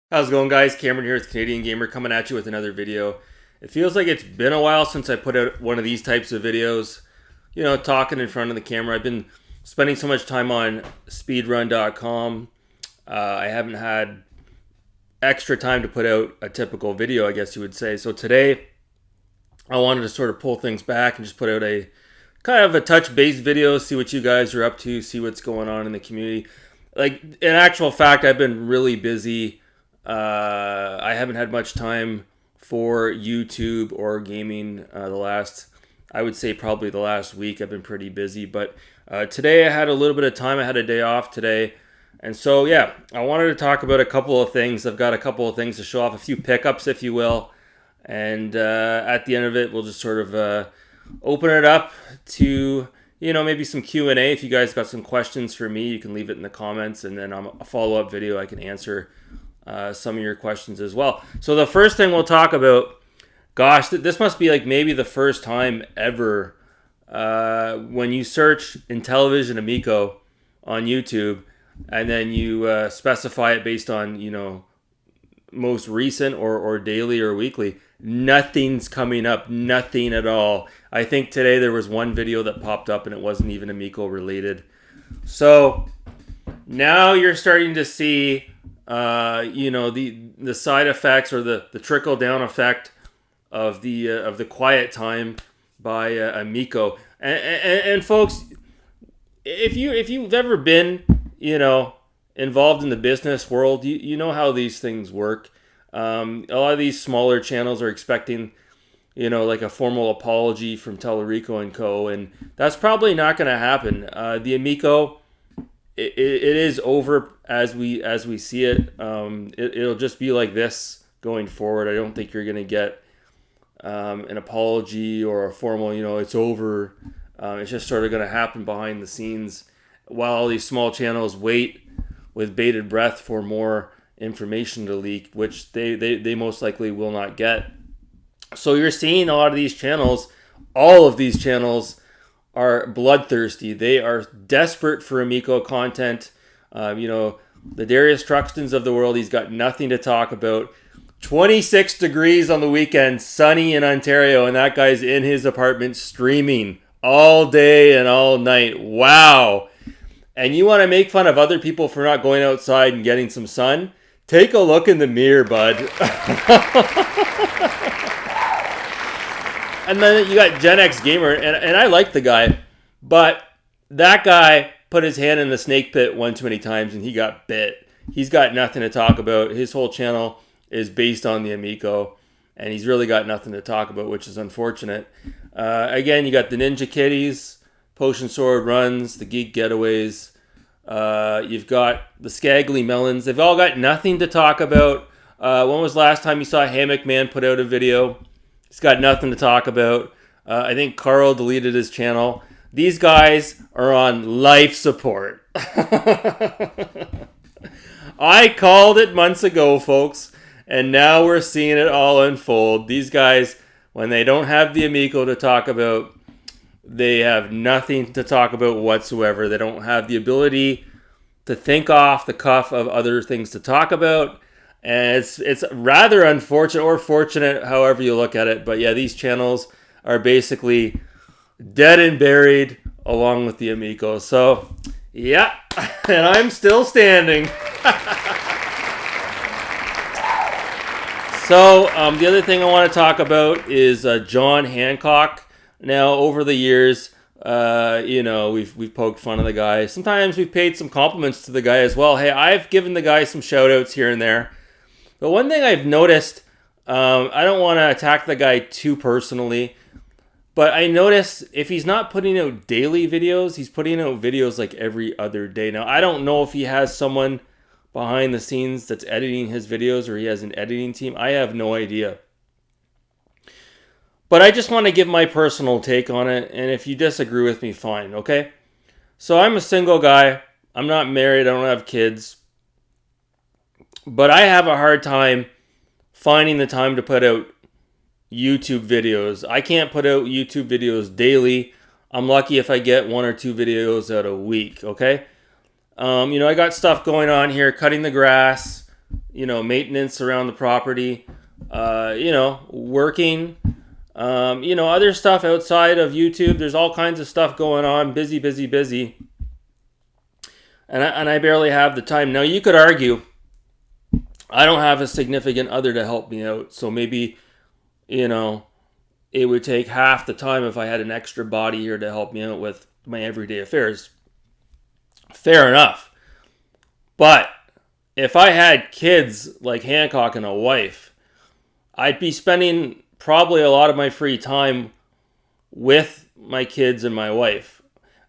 How's it going, guys? Cameron here with Canadian Gamer coming at you with another video. It feels like it's been a while since I put out one of these types of videos. You know, talking in front of the camera. I've been spending so much time on speedrun.com. I haven't had extra time to put out a typical video, I guess you would say. So today, I wanted to sort of pull things back and just put out a kind of a touch-based video, see what you guys are up to, see what's going on in the community. Like, in actual fact, I've been really busy. I haven't had much time for YouTube or gaming I would say probably the last week. I've been pretty busy, but today I had a little bit of time. I had a day off today. And so, yeah, I wanted to talk about a couple of things. I've got a couple of things to show off, a few pickups, if you will. And at the end of it, we'll just sort of open it up to, maybe some Q&A. If you guys got some questions for me, you can leave it in the comments. And then on a follow-up video, I can answer some of your questions as well. So the first thing we'll talk about, gosh, this must be like maybe the first time ever when you search Intellivision Amico on YouTube and then you specify it based on, most recent or daily or weekly, nothing's coming up, nothing at all. I think today there was one video that popped up and it wasn't even Amico related. So now you're starting to see the side effects or the trickle down effect of the quiet time by Amico. And folks, if you've ever been involved in the business world, you know how these things work. A lot of these smaller channels are expecting like a formal apology from Tellerico and Co. And that's probably not going to happen. The Amico, it is over as we see it. It'll just be like this going forward. I don't think you're going to get an apology or a formal, it's over. It's just sort of going to happen behind the scenes while all these small channels wait with bated breath for more information to leak, which they most likely will not get. So you're seeing a lot of these channels, all of these channels, are bloodthirsty. They are desperate for Amico content. The Darius Truxtons of the world, he's got nothing to talk about. 26 degrees on the weekend, sunny in Ontario, and that guy's in his apartment streaming all day and all night. Wow. And you want to make fun of other people for not going outside and getting some sun? Take a look in the mirror, bud. And then you got Gen X Gamer, and I like the guy, but that guy put his hand in the snake pit one too many times and he got bit. He's got nothing to talk about. His whole channel is based on the Amico, and he's really got nothing to talk about, which is unfortunate. Again, you got the Ninja Kitties, Potion Sword Runs, the Geek Getaways. You've got the Skaggly Melons. They've all got nothing to talk about. When was the last time you saw Hammock Man put out a video? He's got nothing to talk about. I think Carl deleted his channel. These guys are on life support. I called it months ago, folks, and now we're seeing it all unfold. These guys, when they don't have the Amico to talk about, they have nothing to talk about whatsoever. They don't have the ability to think off the cuff of other things to talk about. And it's rather unfortunate or fortunate, however you look at it. But yeah, these channels are basically dead and buried along with the Amico. So, yeah, and I'm still standing. So, the other thing I want to talk about is John Hancock. Now, over the years, we've poked fun of the guy. Sometimes we've paid some compliments to the guy as well. Hey, I've given the guy some shout outs here and there. But one thing I've noticed, I don't want to attack the guy too personally, but I notice if he's not putting out daily videos, he's putting out videos like every other day. Now, I don't know if he has someone behind the scenes that's editing his videos or he has an editing team. I have no idea. But I just want to give my personal take on it, and if you disagree with me, fine, okay? So I'm a single guy. I'm not married. I don't have kids. But I have a hard time finding the time to put out YouTube videos. I can't put out YouTube videos daily. I'm lucky if I get 1 or 2 videos out a week, okay? I got stuff going on here, cutting the grass, maintenance around the property, working, other stuff outside of YouTube. There's all kinds of stuff going on. Busy, busy, busy. And I barely have the time. Now, you could argue I don't have a significant other to help me out. So maybe, it would take half the time if I had an extra body here to help me out with my everyday affairs. Fair enough. But if I had kids like Hancock and a wife, I'd be spending probably a lot of my free time with my kids and my wife.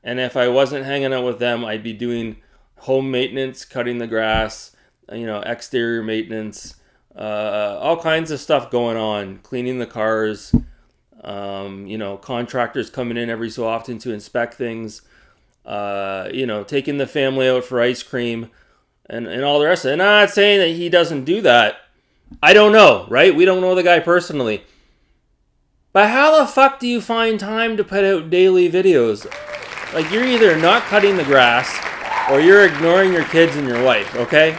And if I wasn't hanging out with them, I'd be doing home maintenance, cutting the grass, exterior maintenance, all kinds of stuff going on, cleaning the cars, contractors coming in every so often to inspect things, taking the family out for ice cream and all the rest of it. And I'm not saying that he doesn't do that. I don't know, right? We don't know the guy personally. But how the fuck do you find time to put out daily videos? Like, you're either not cutting the grass or you're ignoring your kids and your wife, okay?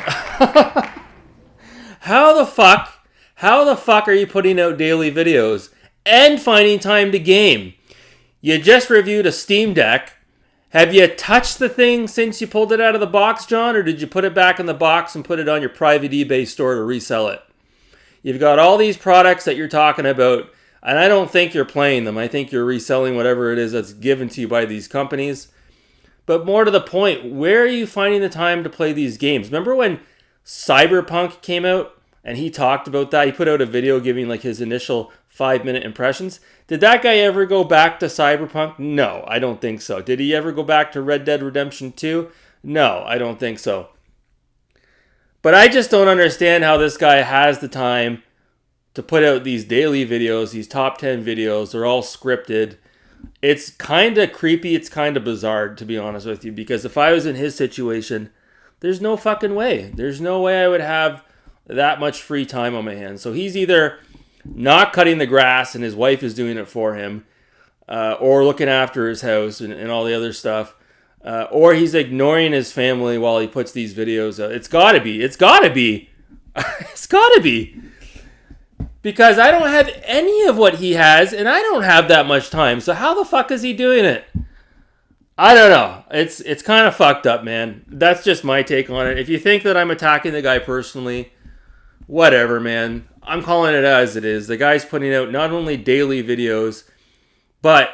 How the fuck are you putting out daily videos and finding time to game? You just reviewed a Steam Deck. Have you touched the thing since you pulled it out of the box, John? Or did you put it back in the box and put it on your private eBay store to resell it? You've got all these products that you're talking about, and I don't think you're playing them. I think you're reselling whatever it is that's given to you by these companies. But more to the point, where are you finding the time to play these games? Remember when Cyberpunk came out and he talked about that? He put out a video giving like his initial 5-minute impressions. Did that guy ever go back to Cyberpunk? No, I don't think so. Did he ever go back to Red Dead Redemption 2? No, I don't think so. But I just don't understand how this guy has the time to put out these daily videos, these top 10 videos. They're all scripted. It's kind of creepy. It's kind of bizarre, to be honest with you, because if I was in his situation, there's no fucking way. There's no way I would have that much free time on my hands. So he's either not cutting the grass and his wife is doing it for him, or looking after his house and all the other stuff, or he's ignoring his family while he puts these videos out. It's gotta be. It's gotta be. Because I don't have any of what he has, and I don't have that much time. So how the fuck is he doing it? I don't know. It's kind of fucked up, man. That's just my take on it. If you think that I'm attacking the guy personally, whatever, man. I'm calling it as it is. The guy's putting out not only daily videos, but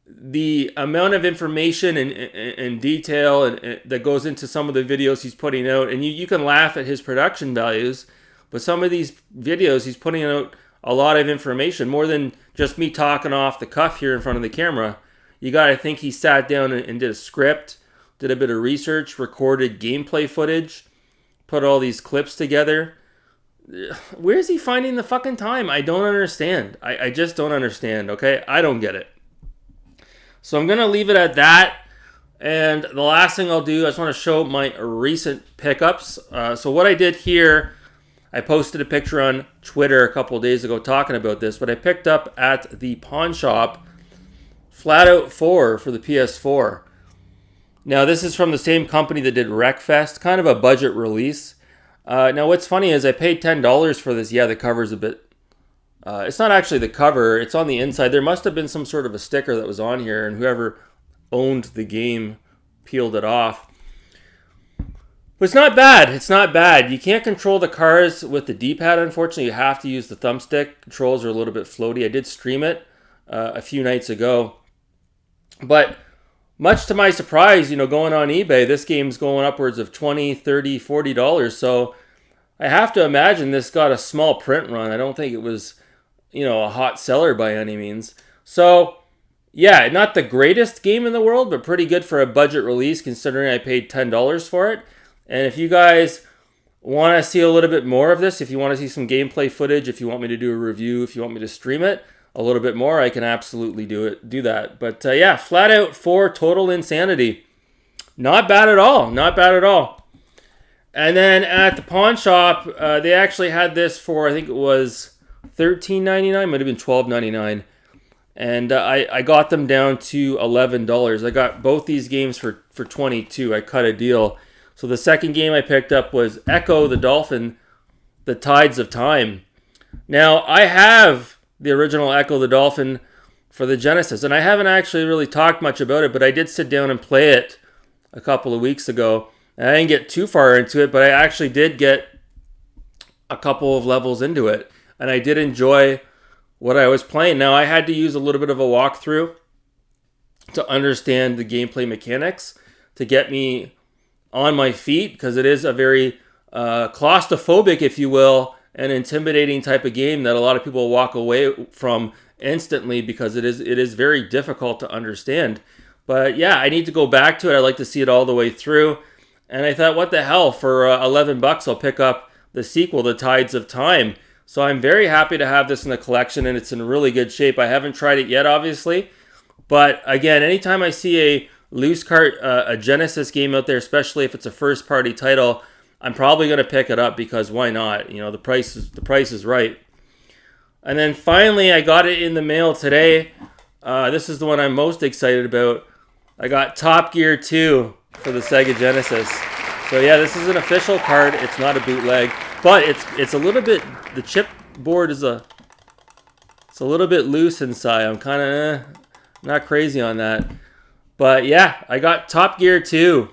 the amount of information and detail that goes into some of the videos he's putting out. And you can laugh at his production values, but some of these videos, he's putting out a lot of information, more than just me talking off the cuff here in front of the camera. You got to think he sat down and did a script, did a bit of research, recorded gameplay footage, put all these clips together. Where's he finding the fucking time? I don't understand. I just don't understand, okay? I don't get it. So I'm going to leave it at that. And the last thing I'll do, I just want to show my recent pickups. So what I did here, I posted a picture on Twitter a couple of days ago talking about this, but I picked up at the pawn shop Flatout 4 for the PS4. Now, this is from the same company that did Wreckfest, kind of a budget release. Now, what's funny is I paid $10 for this. Yeah, the cover's a bit... it's not actually the cover. It's on the inside. There must have been some sort of a sticker that was on here, and whoever owned the game peeled it off. But it's not bad. It's not bad. You can't control the cars with the D-pad, unfortunately. You have to use the thumbstick. Controls are a little bit floaty. I did stream it a few nights ago. But much to my surprise, going on eBay, this game's going upwards of $20, $30, $40. So I have to imagine this got a small print run. I don't think it was, a hot seller by any means. So, yeah, not the greatest game in the world, but pretty good for a budget release considering I paid $10 for it. And if you guys want to see a little bit more of this, if you want to see some gameplay footage, if you want me to do a review, if you want me to stream it a little bit more, I can absolutely do that. But yeah, Flatout 4 Total Insanity. Not bad at all. Not bad at all. And then at the pawn shop, they actually had this for, I think it was $13.99, might have been $12.99. And I got them down to $11. I got both these games for $22. I cut a deal. So the second game I picked up was Echo the Dolphin the Tides of Time. Now, I have the original Echo the Dolphin for the Genesis, and I haven't actually really talked much about it, but I did sit down and play it a couple of weeks ago. And I didn't get too far into it, but I actually did get a couple of levels into it, and I did enjoy what I was playing. Now, I had to use a little bit of a walkthrough to understand the gameplay mechanics to get me on my feet, because it is a very claustrophobic, if you will, and intimidating type of game that a lot of people walk away from instantly because it is very difficult to understand. But yeah, I need to go back to it. I'd like to see it all the way through. And I thought, what the hell, for $11 I'll pick up the sequel, The Tides of Time. So I'm very happy to have this in the collection, and it's in really good shape. I haven't tried it yet, obviously. But again, anytime I see a loose cart, a Genesis game out there, especially if it's a first-party title, I'm probably going to pick it up, because why not? You know, the price is right. And then finally, I got it in the mail today. This is the one I'm most excited about. I got Top Gear 2 for the Sega Genesis. So yeah, this is an official card. It's not a bootleg, but it's a little bit, the chipboard is it's a little bit loose inside. I'm kind of not crazy on that. But yeah, I got Top Gear 2.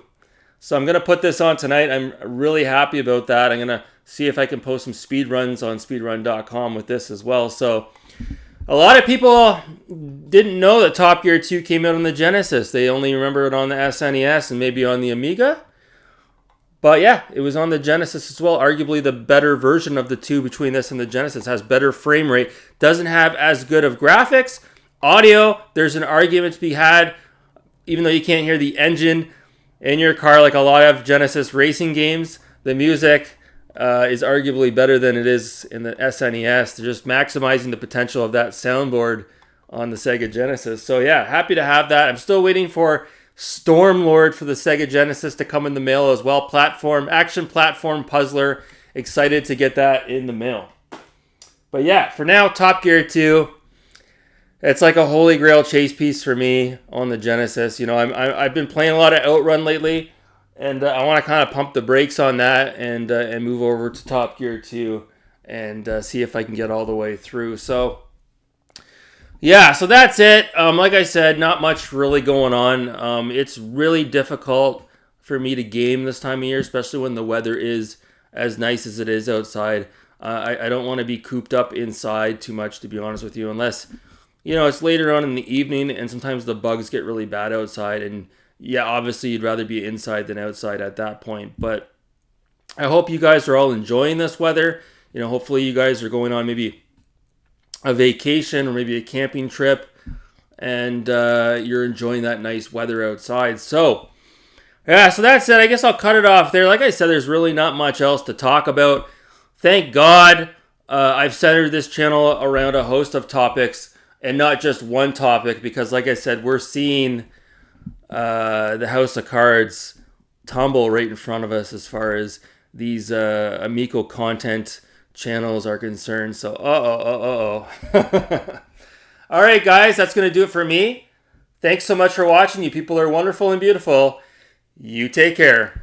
So I'm going to put this on tonight. I'm really happy about that. I'm going to see if I can post some speed runs on speedrun.com with this as well. So a lot of people didn't know that Top Gear 2 came out on the Genesis. They only remember it on the SNES and maybe on the Amiga. But yeah, it was on the Genesis as well. Arguably the better version of the two between this and the Genesis. Has better frame rate. Doesn't have as good of graphics. Audio, there's an argument to be had. Even though you can't hear the engine in your car like a lot of Genesis racing games, the music is arguably better than it is in the SNES. They're just maximizing the potential of that soundboard on the Sega Genesis. So yeah, happy to have that. I'm still waiting for Stormlord for the Sega Genesis to come in the mail as well. Action platform puzzler. Excited to get that in the mail. But yeah, for now, Top Gear 2. It's like a holy grail chase piece for me on the Genesis. You know, I've been playing a lot of Outrun lately, and I want to kind of pump the brakes on that and move over to Top Gear 2 and see if I can get all the way through. So yeah, so that's it. Like I said, not much really going on. It's really difficult for me to game this time of year, especially when the weather is as nice as it is outside. I don't want to be cooped up inside too much, to be honest with you, unless, you know, it's later on in the evening and sometimes the bugs get really bad outside. And yeah, obviously you'd rather be inside than outside at that point. But I hope you guys are all enjoying this weather. You know, hopefully you guys are going on maybe a vacation or maybe a camping trip, and you're enjoying that nice weather outside. So yeah, so that's it. I guess I'll cut it off there. Like I said, there's really not much else to talk about. Thank God I've centered this channel around a host of topics and not just one topic, because like I said, we're seeing the House of Cards tumble right in front of us as far as these Amico content channels are concerned. So all right, guys, that's going to do it for me. Thanks so much for watching. You people are wonderful and beautiful. You take care.